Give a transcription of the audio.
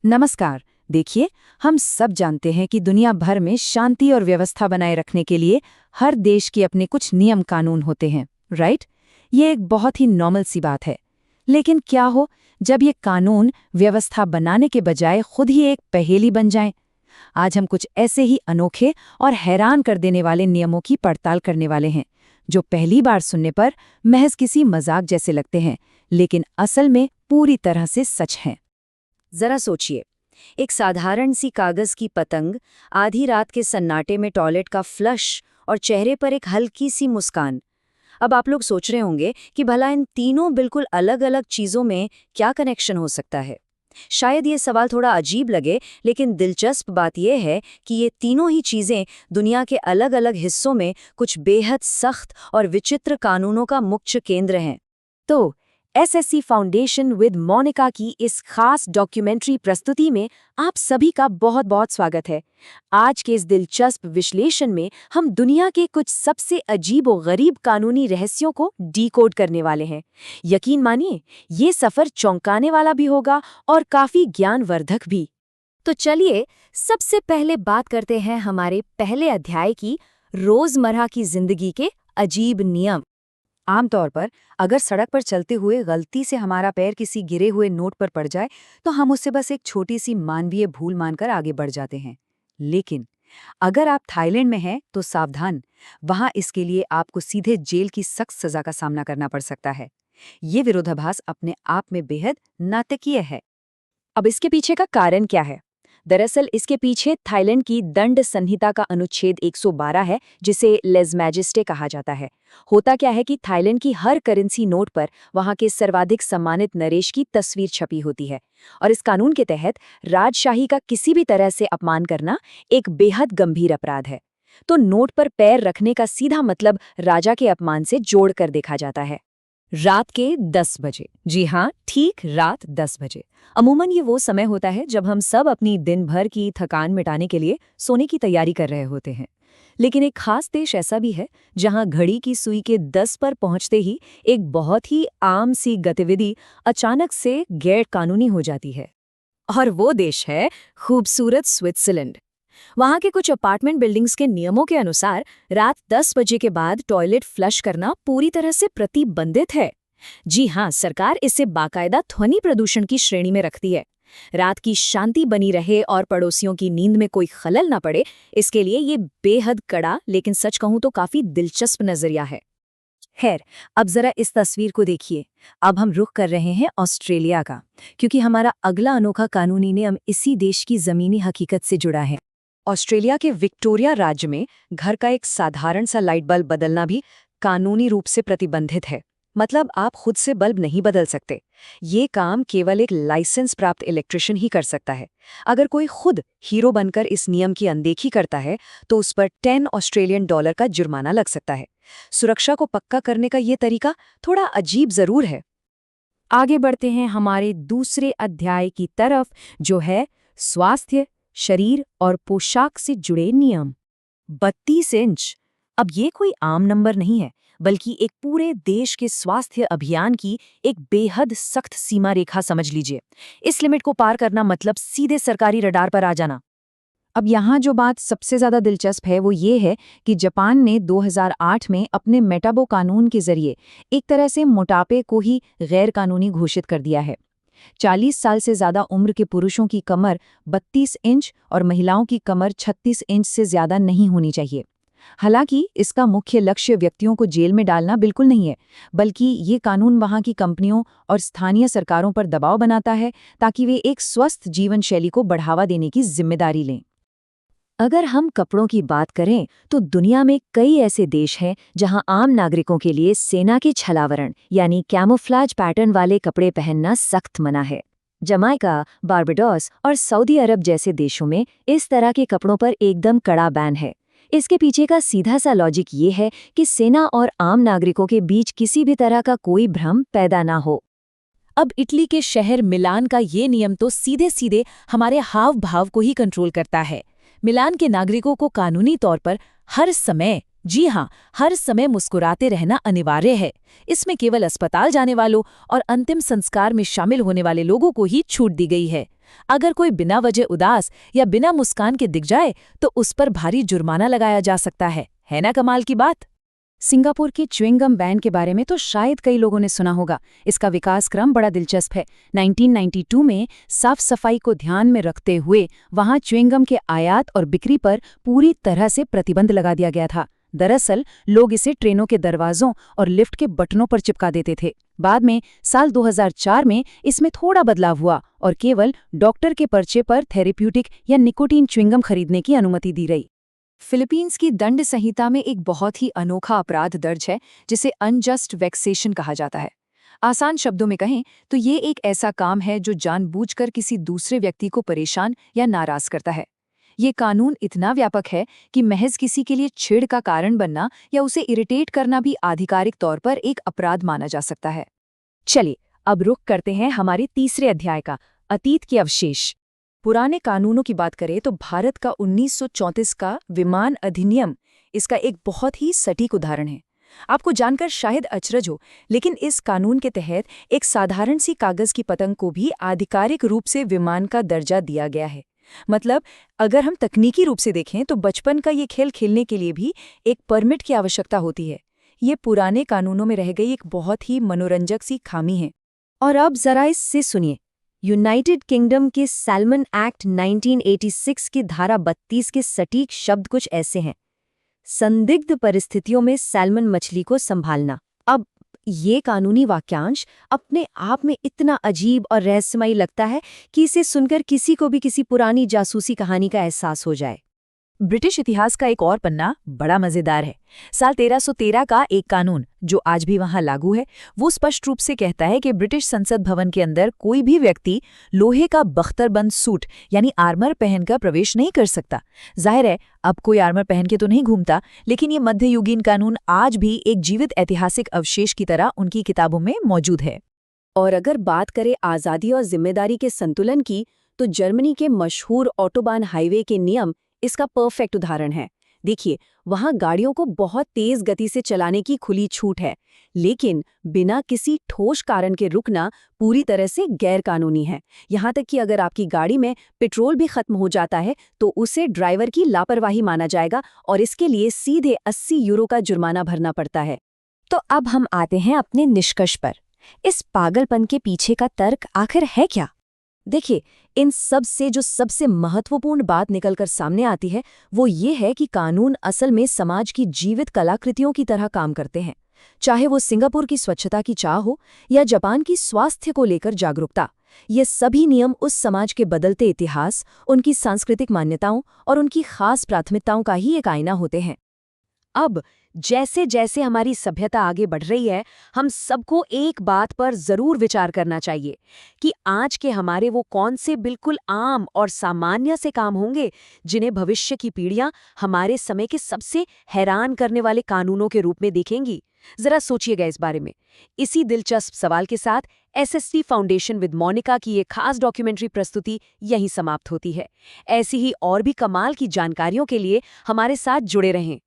नमस्कार। देखिए, हम सब जानते हैं कि दुनिया भर में शांति और व्यवस्था बनाए रखने के लिए हर देश के अपने कुछ नियम कानून होते हैं, राइट? ये एक बहुत ही नॉर्मल सी बात है। लेकिन क्या हो जब ये कानून व्यवस्था बनाने के बजाय खुद ही एक पहेली बन जाएं? आज हम कुछ ऐसे ही अनोखे और हैरान कर देने वाले नियमों की पड़ताल करने वाले हैं, जो पहली बार सुनने पर महज किसी मजाक जैसे लगते हैं, लेकिन असल में पूरी तरह से सच हैं। जरा सोचिए, एक साधारण सी कागज की पतंग, आधी रात के सन्नाटे में टॉयलेट का फ्लश और चेहरे पर एक हल्की सी मुस्कान। अब आप लोग सोच रहे होंगे कि भला इन तीनों बिल्कुल अलग-अलग चीजों में क्या कनेक्शन हो सकता है। शायद ये सवाल थोड़ा अजीब लगे, लेकिन दिलचस्प बात यह है कि ये तीनों ही चीजें दुनिया के अलग-अलग हिस्सों में कुछ बेहद सख्त और विचित्र कानूनों का मुख्य केंद्र हैं। तो एसएससी फाउंडेशन विद मोनिका की इस खास डॉक्यूमेंट्री प्रस्तुति में आप सभी का बहुत बहुत स्वागत है। आज के इस दिलचस्प विश्लेषण में हम दुनिया के कुछ सबसे अजीब और गरीब कानूनी रहस्यों को डीकोड करने वाले हैं। यकीन मानिए, ये सफर चौंकाने वाला भी होगा और काफी ज्ञानवर्धक भी। तो चलिए सबसे पहले बात करते हैं हमारे पहले अध्याय की, रोजमर्रा की जिंदगी के अजीब नियम। आमतौर पर अगर सड़क पर चलते हुए गलती से हमारा पैर किसी गिरे हुए नोट पर पड़ जाए तो हम उससे बस एक छोटी सी मानवीय भूल मानकर आगे बढ़ जाते हैं। लेकिन अगर आप थाईलैंड में हैं तो सावधान, वहां इसके लिए आपको सीधे जेल की सख्त सजा का सामना करना पड़ सकता है। ये विरोधाभास अपने आप में बेहद नाटकीय है। अब इसके पीछे का कारण क्या है? दरअसल इसके पीछे थाईलैंड की दंड संहिता का अनुच्छेद 112 है, जिसे लेज मैजिस्टे कहा जाता है। होता क्या है कि थाईलैंड की हर करेंसी नोट पर वहां के सर्वाधिक सम्मानित नरेश की तस्वीर छपी होती है, और इस कानून के तहत राजशाही का किसी भी तरह से अपमान करना एक बेहद गंभीर अपराध है। तो नोट पर पैर रखने का सीधा मतलब राजा के अपमान से जोड़कर देखा जाता है। रात के 10 बजे, जी हाँ, ठीक रात 10 बजे। अमूमन ये वो समय होता है जब हम सब अपनी दिन भर की थकान मिटाने के लिए सोने की तैयारी कर रहे होते हैं। लेकिन एक खास देश ऐसा भी है जहां घड़ी की सुई के 10 पर पहुंचते ही एक बहुत ही आम सी गतिविधि अचानक से गैर कानूनी हो जाती है। और वो देश है खूबसूरत स्विट्जरलैंड। वहां के कुछ अपार्टमेंट बिल्डिंग्स के नियमों के अनुसार रात 10 बजे के बाद टॉयलेट फ्लश करना पूरी तरह से प्रतिबंधित है। जी हाँ, सरकार इसे बाकायदा ध्वनि प्रदूषण की श्रेणी में रखती है। रात की शांति बनी रहे और पड़ोसियों की नींद में कोई खलल ना पड़े, इसके लिए ये बेहद कड़ा, लेकिन सच कहूं तो काफी दिलचस्प नजरिया है। खैर, अब जरा इस तस्वीर को देखिए। अब हम रुख कर रहे हैं ऑस्ट्रेलिया का, क्योंकि हमारा अगला अनोखा कानूनी नियम इसी देश की जमीनी हकीकत से जुड़ा है। ऑस्ट्रेलिया के विक्टोरिया राज्य में घर का एक साधारण सा लाइट बल्ब बदलना भी कानूनी रूप से प्रतिबंधित है। मतलब आप खुद से बल्ब नहीं बदल सकते। ये काम केवल एक लाइसेंस प्राप्त इलेक्ट्रिशियन ही कर सकता है। अगर कोई खुद हीरो बनकर इस नियम की अनदेखी करता है तो उस पर $10 का जुर्माना लग सकता है। सुरक्षा को पक्का करने का ये तरीका थोड़ा अजीब जरूर है। आगे बढ़ते हैं हमारे दूसरे अध्याय की तरफ, जो है स्वास्थ्य, शरीर और पोशाक से जुड़े नियम। 32 इंच। अब ये कोई आम नंबर नहीं है, बल्कि एक पूरे देश के स्वास्थ्य अभियान की एक बेहद सख्त सीमा रेखा समझ लीजिए। इस लिमिट को पार करना मतलब सीधे सरकारी रडार पर आ जाना। अब यहाँ जो बात सबसे ज्यादा दिलचस्प है वो ये है कि जापान ने 2008 में अपने मेटाबो कानून के जरिए एक तरह से मोटापे को ही गैर कानूनी घोषित कर दिया है। 40 साल से ज्यादा उम्र के पुरुषों की कमर 32 इंच और महिलाओं की कमर 36 इंच से ज्यादा नहीं होनी चाहिए। हालांकि इसका मुख्य लक्ष्य व्यक्तियों को जेल में डालना बिल्कुल नहीं है, बल्कि ये कानून वहां की कंपनियों और स्थानीय सरकारों पर दबाव बनाता है ताकि वे एक स्वस्थ जीवन शैली को बढ़ावा देने की जिम्मेदारी लें। अगर हम कपड़ों की बात करें तो दुनिया में कई ऐसे देश हैं जहां आम नागरिकों के लिए सेना के छलावरण यानी कैमोफ्लेज पैटर्न वाले कपड़े पहनना सख्त मना है। जमाइका, बारबाडोस और सऊदी अरब जैसे देशों में इस तरह के कपड़ों पर एकदम कड़ा बैन है। इसके पीछे का सीधा सा लॉजिक ये है कि सेना और आम नागरिकों के बीच किसी भी तरह का कोई भ्रम पैदा ना हो। अब इटली के शहर मिलान का ये नियम तो सीधे सीधे हमारे हाव भाव को ही कंट्रोल करता है। मिलान के नागरिकों को कानूनी तौर पर हर समय जी हाँ, हर समय मुस्कुराते रहना अनिवार्य है। इसमें केवल अस्पताल जाने वालों और अंतिम संस्कार में शामिल होने वाले लोगों को ही छूट दी गई है। अगर कोई बिना वजह उदास या बिना मुस्कान के दिख जाए तो उस पर भारी जुर्माना लगाया जा सकता है ना कमाल की बात। सिंगापुर के च्युइंगम बैन के बारे में तो शायद कई लोगों ने सुना होगा। इसका विकास क्रम बड़ा दिलचस्प है। 1992 में साफ सफाई को ध्यान में रखते हुए वहां च्युइंगम के आयात और बिक्री पर पूरी तरह से प्रतिबंध लगा दिया गया था। दरअसल लोग इसे ट्रेनों के दरवाजों और लिफ्ट के बटनों पर चिपका देते थे। बाद में साल 2004 में इसमें थोड़ा बदलाव हुआ और केवल डॉक्टर के पर्चे पर थेरेप्यूटिक या निकोटीन च्युइंगम खरीदने की अनुमति दी गई। फिलीपींस की दंड संहिता में एक बहुत ही अनोखा अपराध दर्ज है जिसे अनजस्ट वेक्सेशन कहा जाता है। आसान शब्दों में कहें तो ये एक ऐसा काम है जो जानबूझकर किसी दूसरे व्यक्ति को परेशान या नाराज करता है। ये कानून इतना व्यापक है कि महज किसी के लिए छेड़ का कारण बनना या उसे इरिटेट करना भी आधिकारिक तौर पर एक अपराध माना जा सकता है। चलिए अब रुख करते हैं हमारे तीसरे अध्याय का, अतीत के अवशेष। पुराने कानूनों की बात करें तो भारत का 1934 का विमान अधिनियम इसका एक बहुत ही सटीक उदाहरण है। आपको जानकर शायद अचरज हो, लेकिन इस कानून के तहत एक साधारण सी कागज की पतंग को भी आधिकारिक रूप से विमान का दर्जा दिया गया है। मतलब अगर हम तकनीकी रूप से देखें तो बचपन का ये खेल खेलने के लिए भी एक परमिट की आवश्यकता होती है। ये पुराने कानूनों में रह गई एक बहुत ही मनोरंजक सी खामी है। और अब जरा इससे सुनिए। यूनाइटेड किंगडम के सैल्मन एक्ट 1986 की धारा 32 के सटीक शब्द कुछ ऐसे हैं: संदिग्ध परिस्थितियों में सैल्मन मछली को संभालना। अब ये कानूनी वाक्यांश अपने आप में इतना अजीब और रहस्यमयी लगता है कि इसे सुनकर किसी को भी किसी पुरानी जासूसी कहानी का एहसास हो जाए। ब्रिटिश इतिहास का एक और पन्ना बड़ा मजेदार है। साल 1313 का एक कानून जो आज भी वहां लागू है, वो स्पष्ट रूप से कहता है कि ब्रिटिश संसद भवन के अंदर कोई भी व्यक्ति लोहे का बख्तरबंद सूट यानी आर्मर पहनकर प्रवेश नहीं कर सकता। जाहिर है अब कोई आर्मर पहन के तो नहीं घूमता, लेकिन ये मध्ययुगीन कानून आज भी एक जीवित ऐतिहासिक अवशेष की तरह उनकी किताबों में मौजूद है। और अगर बात करें आज़ादी और जिम्मेदारी के संतुलन की, तो जर्मनी के मशहूर ऑटोबान हाईवे के नियम इसका परफेक्ट उदाहरण है। देखिए, वहां गाड़ियों को बहुत तेज गति से चलाने की खुली छूट है, लेकिन बिना किसी ठोस कारण के रुकना पूरी तरह से गैर कानूनी है। यहां तक कि अगर आपकी गाड़ी में पेट्रोल भी खत्म हो जाता है तो उसे ड्राइवर की लापरवाही माना जाएगा और इसके लिए सीधे 80 यूरो का जुर्माना भरना पड़ता है। तो अब हम आते हैं अपने निष्कर्ष पर। इस पागलपन के पीछे का तर्क आखिर है क्या? देखिए, इन सब से जो सबसे महत्वपूर्ण बात निकलकर सामने आती है वो ये है कि कानून असल में समाज की जीवित कलाकृतियों की तरह काम करते हैं। चाहे वो सिंगापुर की स्वच्छता की चाह हो या जापान की स्वास्थ्य को लेकर जागरूकता, ये सभी नियम उस समाज के बदलते इतिहास, उनकी सांस्कृतिक मान्यताओं और उनकी खास प्राथमिकताओं का ही एक आईना होते हैं। अब जैसे जैसे हमारी सभ्यता आगे बढ़ रही है, हम सबको एक बात पर जरूर विचार करना चाहिए कि आज के हमारे वो कौन से बिल्कुल आम और सामान्य से काम होंगे जिन्हें भविष्य की पीढ़ियां हमारे समय के सबसे हैरान करने वाले कानूनों के रूप में देखेंगी। जरा सोचिएगा इस बारे में। इसी दिलचस्प सवाल के साथ एसएसटी फाउंडेशन विद मोनिका की ये खास डॉक्यूमेंट्री प्रस्तुति यहीं समाप्त होती है। ऐसी ही और भी कमाल की जानकारियों के लिए हमारे साथ जुड़े रहें।